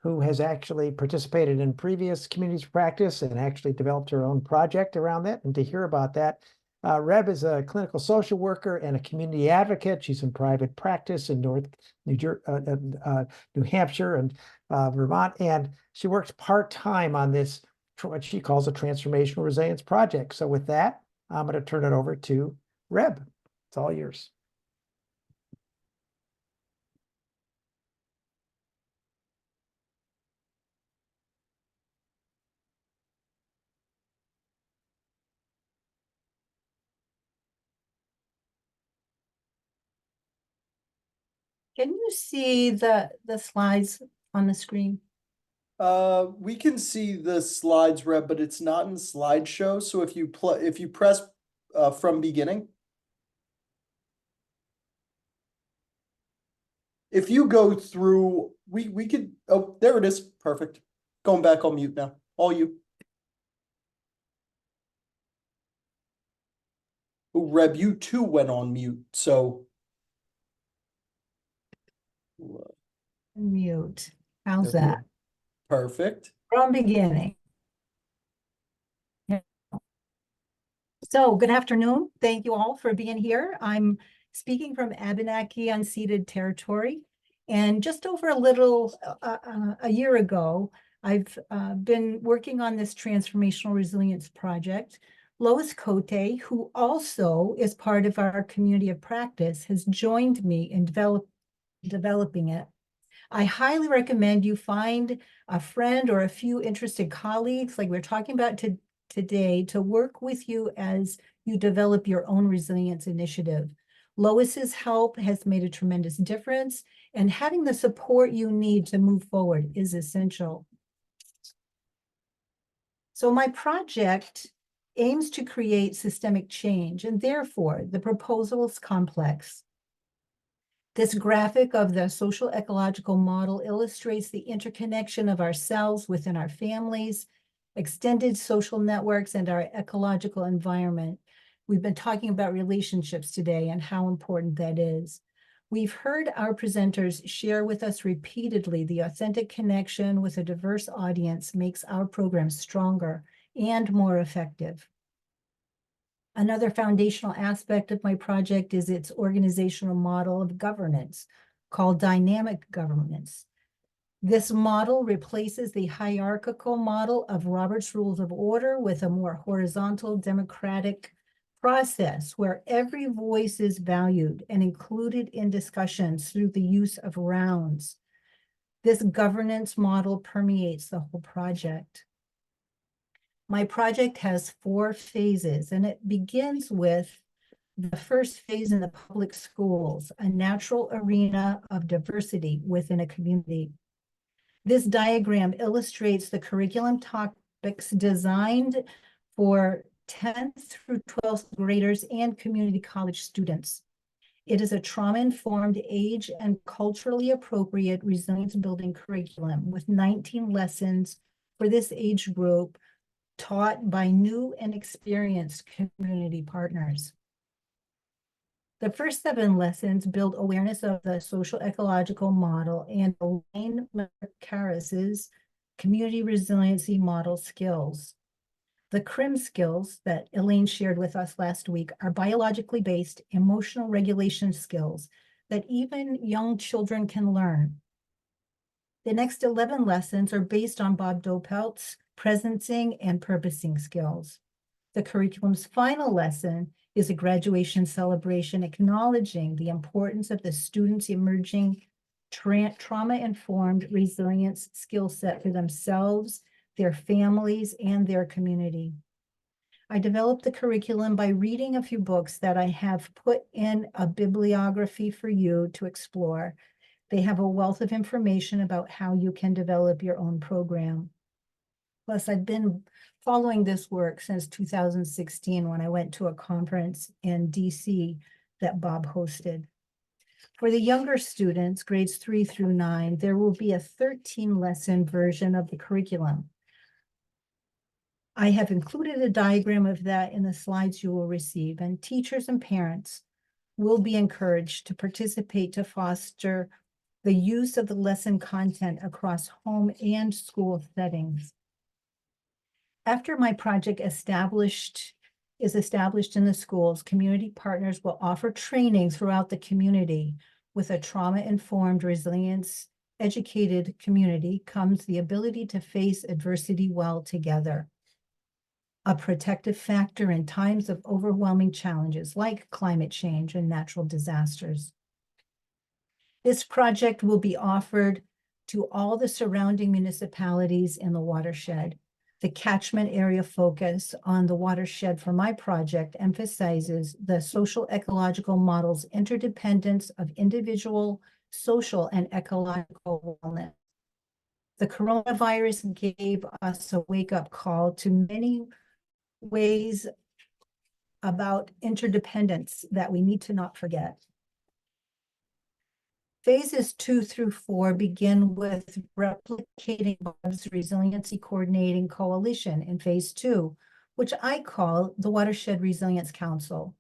who has actually participated in previous communities practice and actually developed her own project around that, and to hear about that. Reb is a clinical social worker and a community advocate. She's in private practice in New Hampshire and Vermont, and she works part-time on this, what she calls a transformational resilience project. So with that, I'm going to turn it over to Reb. It's all yours. Can you see the slides on the screen? We can see the slides, Reb, but it's not in slideshow. So if you press from beginning, if you go through, we could. Oh, there it is. Perfect. Going back on mute now. All you. Oh, Reb, you too went on mute. So. Mute. How's There we that? go. Perfect. From beginning. Yeah. So good afternoon. Thank you all for being here. I'm speaking from Abenaki unceded territory. And just over a year ago, I've been working on this transformational resilience project. Lois Cote, who also is part of our community of practice, has joined me in developing it. I highly recommend you find a friend or a few interested colleagues, like we're talking about today, to work with you as you develop your own resilience initiative. Lois's help has made a tremendous difference, and having the support you need to move forward is essential. So my project aims to create systemic change, and therefore the proposal is complex. This graphic of the social ecological model illustrates the interconnection of ourselves within our families, extended social networks, and our ecological environment. We've been talking about relationships today and how important that is. We've heard our presenters share with us repeatedly the authentic connection with a diverse audience makes our program stronger and more effective. Another foundational aspect of my project is its organizational model of governance called dynamic governance. This model replaces the hierarchical model of Robert's Rules of Order with a more horizontal democratic process where every voice is valued and included in discussions through the use of rounds. This governance model permeates the whole project. My project has 4 phases, and it begins with the first phase in the public schools, a natural arena of diversity within a community. This diagram illustrates the curriculum topics designed for 10th through 12th graders and community college students. It is a trauma-informed, age and culturally appropriate resilience building curriculum with 19 lessons for this age group, taught by new and experienced community partners. The first 7 lessons build awareness of the social ecological model and Elaine Macaris's community resiliency model skills. The CRIM skills that Elaine shared with us last week are biologically based emotional regulation skills that even young children can learn. The next 11 lessons are based on Bob Doppelt's presencing and purposing skills. The curriculum's final lesson is a graduation celebration acknowledging the importance of the students' emerging trauma-informed resilience skill set for themselves, their families, and their community. I developed the curriculum by reading a few books that I have put in a bibliography for you to explore. They have a wealth of information about how you can develop your own program. Plus, I've been following this work since 2016 when I went to a conference in DC that Bob hosted. For the younger students, grades 3 through 9, there will be a 13-lesson version of the curriculum. I have included a diagram of that in the slides you will receive, and teachers and parents will be encouraged to participate to foster the use of the lesson content across home and school settings. After my project is established in the schools, community partners will offer training throughout the community. With a trauma-informed, resilience-educated community comes the ability to face adversity well together. A protective factor in times of overwhelming challenges like climate change and natural disasters. This project will be offered to all the surrounding municipalities in the watershed. The catchment area focus on the watershed for my project emphasizes the social ecological model's interdependence of individual, social, and ecological wellness. The coronavirus gave us a wake-up call to many ways about interdependence that we need to not forget. Phases 2 through 4 begin with replicating Bob's Resiliency Coordinating Coalition in Phase 2, which I call the Watershed Resilience Council.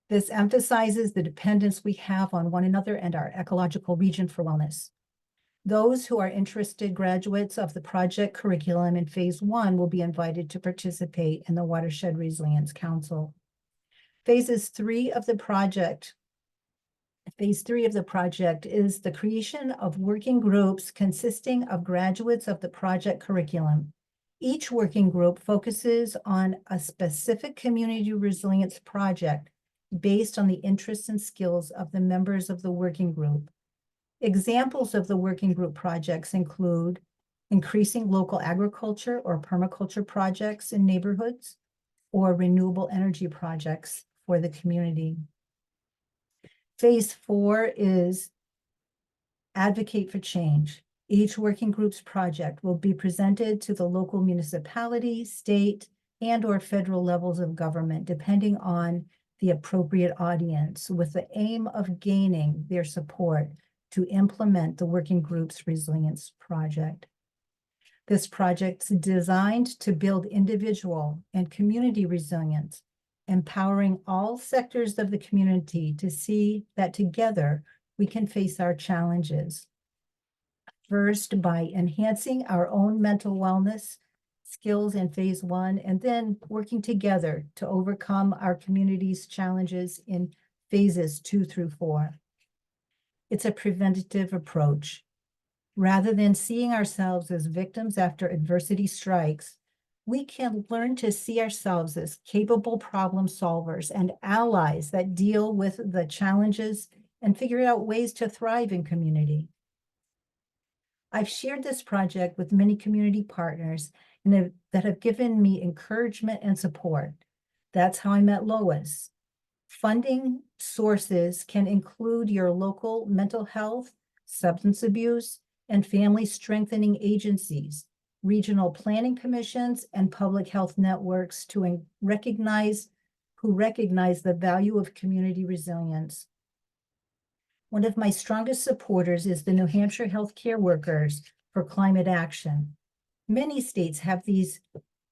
This emphasizes the dependence we have on one another and our ecological region for wellness. Those who are interested graduates of the project curriculum in Phase 1 will be invited to participate in the Watershed Resilience Council. Phase 3 of the project is the creation of working groups consisting of graduates of the project curriculum. Each working group focuses on a specific community resilience project based on the interests and skills of the members of the working group. Examples of the working group projects include increasing local agriculture or permaculture projects in neighborhoods, or renewable energy projects for the community. Phase 4 is advocate for change. Each working group's project will be presented to the local municipality, state, and/or federal levels of government, depending on the appropriate audience, with the aim of gaining their support to implement the working group's resilience project. This project's designed to build individual and community resilience, empowering all sectors of the community to see that together we can face our challenges. First, by enhancing our own mental wellness skills in Phase 1, and then working together to overcome our community's challenges in Phases 2 through 4. It's a preventative approach. Rather than seeing ourselves as victims after adversity strikes, we can learn to see ourselves as capable problem solvers and allies that deal with the challenges and figure out ways to thrive in community. I've shared this project with many community partners that have given me encouragement and support. That's how I met Lois. Funding sources can include your local mental health, substance abuse, and family strengthening agencies, regional planning commissions, and public health networks who recognize the value of community resilience. One of my strongest supporters is the New Hampshire Healthcare Workers for Climate Action. Many states have these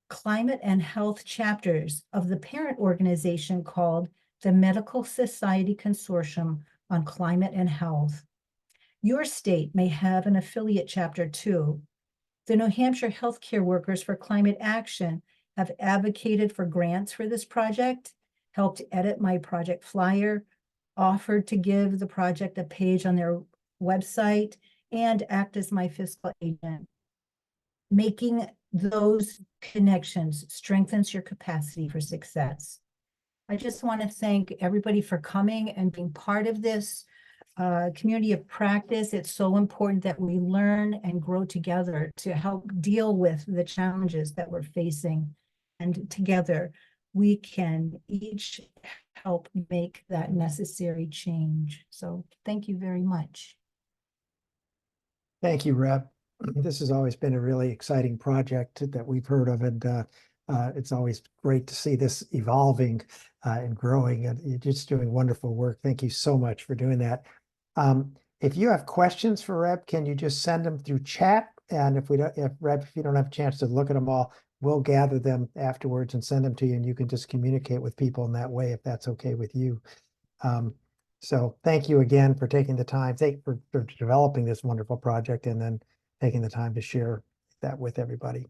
climate and health chapters of the parent organization called the Medical Society Consortium on Climate and Health. Your state may have an affiliate chapter too. The New Hampshire Healthcare Workers for Climate Action have advocated for grants for this project, helped edit my project flyer, offered to give the project a page on their website, and act as my fiscal agent. Making those connections strengthens your capacity for success. I just want to thank everybody for coming and being part of this community of practice. It's so important that we learn and grow together to help deal with the challenges that we're facing. And together, we can each help make that necessary change. So thank you very much. Thank you, Rep. This has always been a really exciting project that we've heard of, and it's always great to see this evolving and growing, and you're just doing wonderful work. Thank you so much for doing that. If you have questions for Rep, can you just send them through chat? And if you don't have a chance to look at them all, we'll gather them afterwards and send them to you, and you can just communicate with people in that way if that's okay with you. So thank you again for taking the time, for developing this wonderful project and then taking the time to share that with everybody.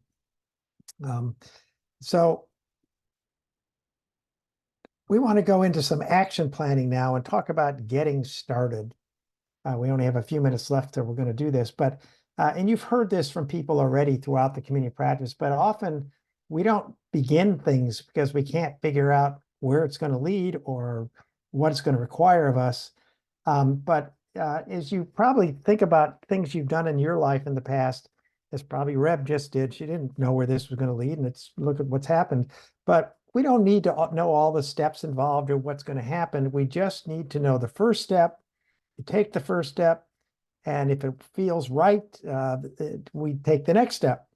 So we want to go into some action planning now and talk about getting started. We only have a few minutes left, so we're going to do this, but and you've heard this from people already throughout the community practice, but often we don't begin things because we can't figure out where it's going to lead or what it's going to require of us. But as you probably think about things you've done in your life in the past, as probably Reb just did, she didn't know where this was going to lead, and look at what's happened. But we don't need to know all the steps involved or what's going to happen. We just need to know the first step. You take the first step, and if it feels right, we take the next step,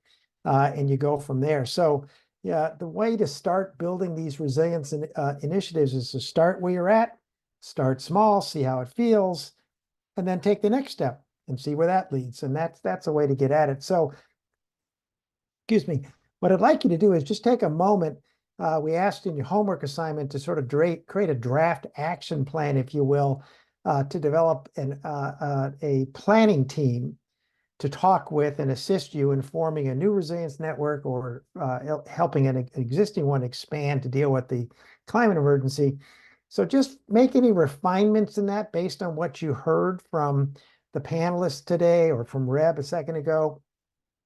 and you go from there. So yeah, the way to start building these resilience initiatives is to start where you're at, start small, see how it feels, and then take the next step and see where that leads. And that's a way to get at it. So, excuse me, what I'd like you to do is just take a moment. We asked in your homework assignment to sort of create a draft action plan, if you will, to develop a planning team to talk with and assist you in forming a new resilience network or helping an existing one expand to deal with the climate emergency. So just make any refinements in that based on what you heard from the panelists today or from Reb a second ago.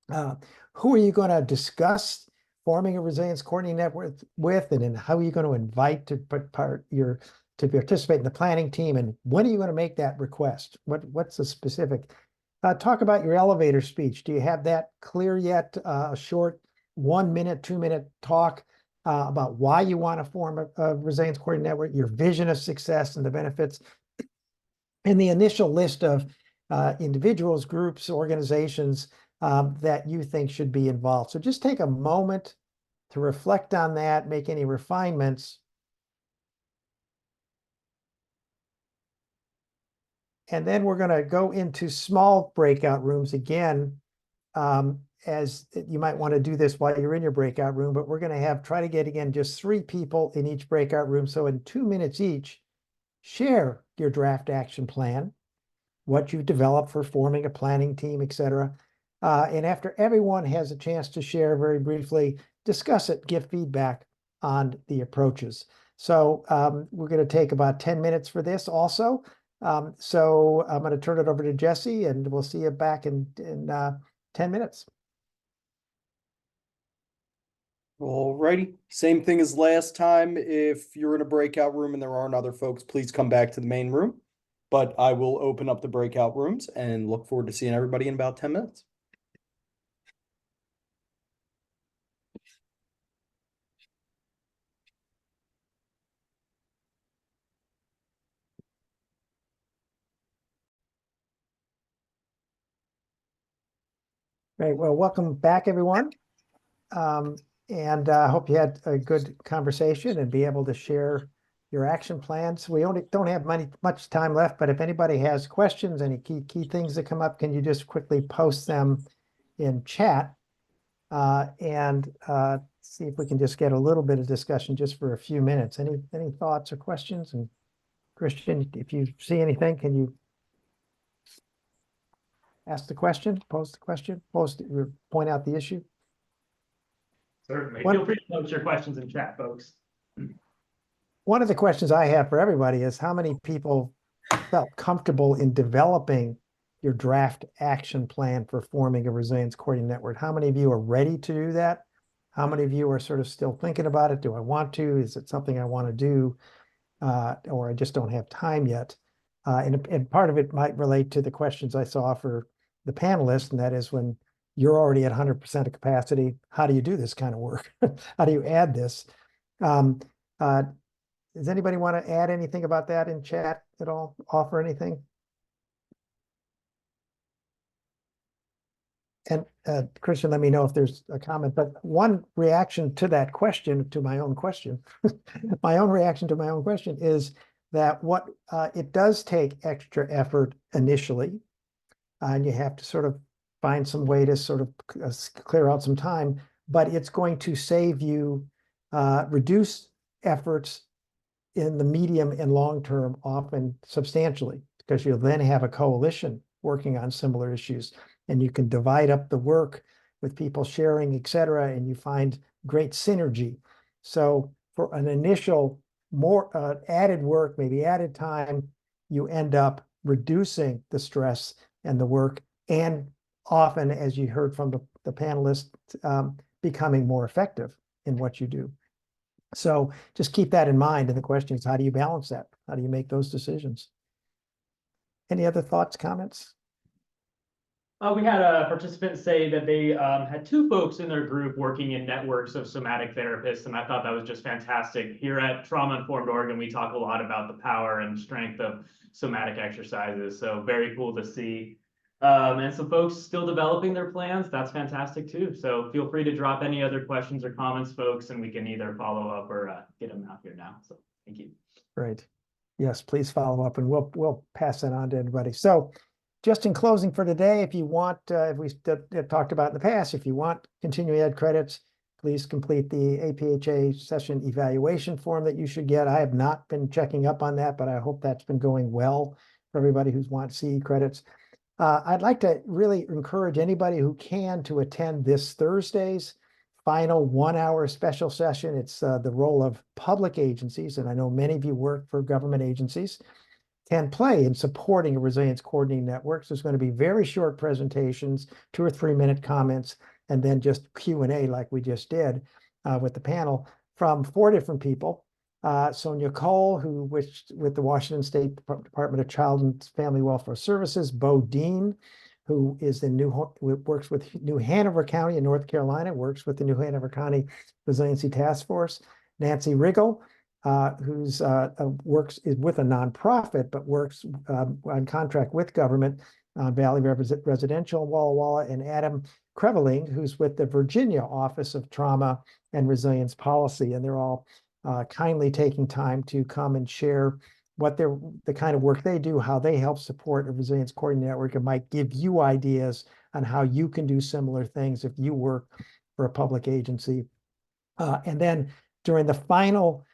Who are you going to discuss forming a resilience coordinating network with, and then how are you going to invite to participate in the planning team, and when are you going to make that request? What's the specific? Talk about your elevator speech. Do you have that clear yet? A short 1 minute, 2 minute talk about why you want to form a resilience coordinating network, your vision of success and the benefits, and the initial list of individuals, groups, organizations that you think should be involved. So just take a moment to reflect on that, make any refinements. And then we're going to go into small breakout rooms again, as you might want to do this while you're in your breakout room, but we're going to try to get, again, just 3 people in each breakout room. So in 2 minutes each, share your draft action plan, what you've developed for forming a planning team, etc. And after everyone has a chance to share very briefly, discuss it, give feedback on the approaches. So we're going to take about 10 minutes for this also. So I'm going to turn it over to Jesse, and we'll see you back in 10 minutes. All righty. Same thing as last time. If you're in a breakout room and there aren't other folks, please come back to the main room. But I will open up the breakout rooms and look forward to seeing everybody in about 10 minutes. Great. Well, welcome back, everyone. And I hope you had a good conversation and be able to share your action plans. We don't have much time left, but if anybody has questions, any key things that come up, can you just quickly post them in chat and see if we can just get a little bit of discussion just for a few minutes. Any thoughts or questions? And Christian, if you see anything, can you ask the question, pose the question, point out the issue? Certainly. Feel free to post your questions in chat, folks. One of the questions I have for everybody is how many people felt comfortable in developing your draft action plan for forming a resilience coordinating network? How many of you are ready to do that? How many of you are sort of still thinking about it? Do I want to? Is it something I want to do? Or I just don't have time yet? And part of it might relate to the questions I saw for the panelists, and that is when you're already at 100% of capacity, how do you do this kind of work? How do you add this? Does anybody want to add anything about that in chat at all? Offer anything? And Christian, let me know if there's a comment, but one reaction to that question, to my own question, my own reaction to my own question is that it does take extra effort initially, and you have to sort of find some way to sort of clear out some time. but it's going to save you, reduce efforts in the medium and long term, often substantially, because you'll then have a coalition working on similar issues, and you can divide up the work with people sharing, et cetera, and you find great synergy. So for an initial more added work, maybe added time, you end up reducing the stress and the work, and often, as you heard from the panelists, becoming more effective in what you do. So just keep that in mind. And the question is, how do you balance that? How do you make those decisions? Any other thoughts, comments? We had a participant say that they had 2 folks in their group working in networks of somatic therapists, and I thought that was just fantastic. Here at Trauma Informed Oregon, we talk a lot about the power and strength of somatic exercises, so very cool to see. And some folks still developing their plans, that's fantastic too. So feel free to drop any other questions or comments, folks, and we can either follow up or get them out here now. So thank you. Great. Yes, please follow up, and we'll pass that on to everybody. So just in closing for today, if you want, if we talked about in the past, if you want continuing ed credits, please complete the APHA session evaluation form that you should get. I have not been checking up on that, but I hope that's been going well for everybody who wants CE credits. I'd like to really encourage anybody who can to attend this Thursday's final 1-hour special session. It's the role of public agencies, and I know many of you work for government agencies, can play in supporting a resilience coordinating network. So there's going to be very short presentations, 2 or 3 minute comments, and then just Q&A like we just did with the panel from 4 different people. Sonia Cole, who with the Washington State Department of Child and Family Welfare Services, Bo Dean, who is works with New Hanover County in North Carolina, works with the New Hanover County Resiliency Task Force, Nancy Riggle, who's works with a nonprofit, but works on contract with government on Valley Residential in Walla Walla, and Adam Kreveling, who's with the Virginia Office of Trauma and Resilience Policy. And they're all kindly taking time to come and share what the kind of work they do, how they help support a resilience coordinating network, and might give you ideas on how you can do similar things if you work for a public agency. And then during the final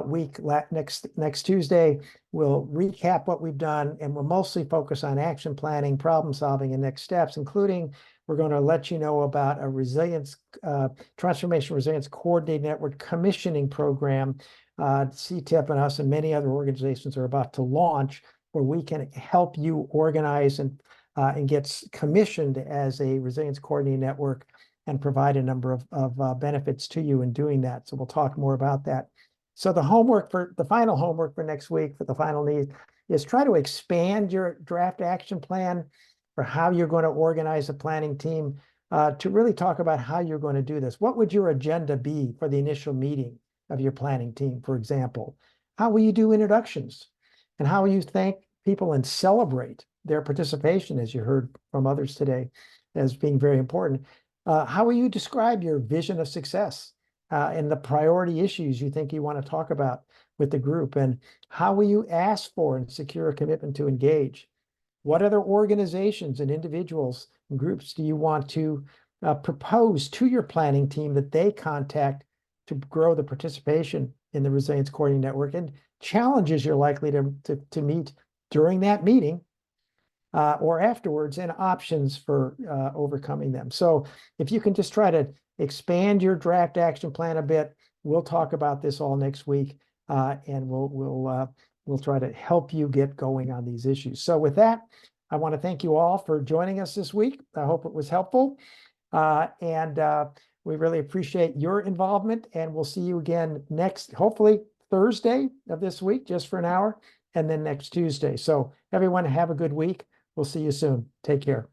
week, next Tuesday, we'll recap what we've done, and we'll mostly focus on action planning, problem solving, and next steps, including we're going to let you know about a resilience, transformation resilience coordinating network commissioning program. CTIP and us and many other organizations are about to launch, where we can help you organize and get commissioned as a resilience coordinating network and provide a number of benefits to you in doing that. So we'll talk more about that. So the final homework for next week, for the final need, is try to expand your draft action plan for how you're going to organize a planning team to really talk about how you're going to do this. What would your agenda be for the initial meeting of your planning team, for example? How will you do introductions? And how will you thank people and celebrate their participation, as you heard from others today, as being very important? How will you describe your vision of success and the priority issues you think you want to talk about with the group? And how will you ask for and secure a commitment to engage? What other organizations and individuals and groups do you want to propose to your planning team that they contact to grow the participation in the Resilience Coordinating Network, and challenges you're likely to meet during that meeting or afterwards, and options for overcoming them? So if you can just try to expand your draft action plan a bit, we'll talk about this all next week, and we'll try to help you get going on these issues. So with that, I want to thank you all for joining us this week. I hope it was helpful. And we really appreciate your involvement, and we'll see you again hopefully Thursday of this week, just for an hour, and then next Tuesday. So everyone have a good week. We'll see you soon. Take care.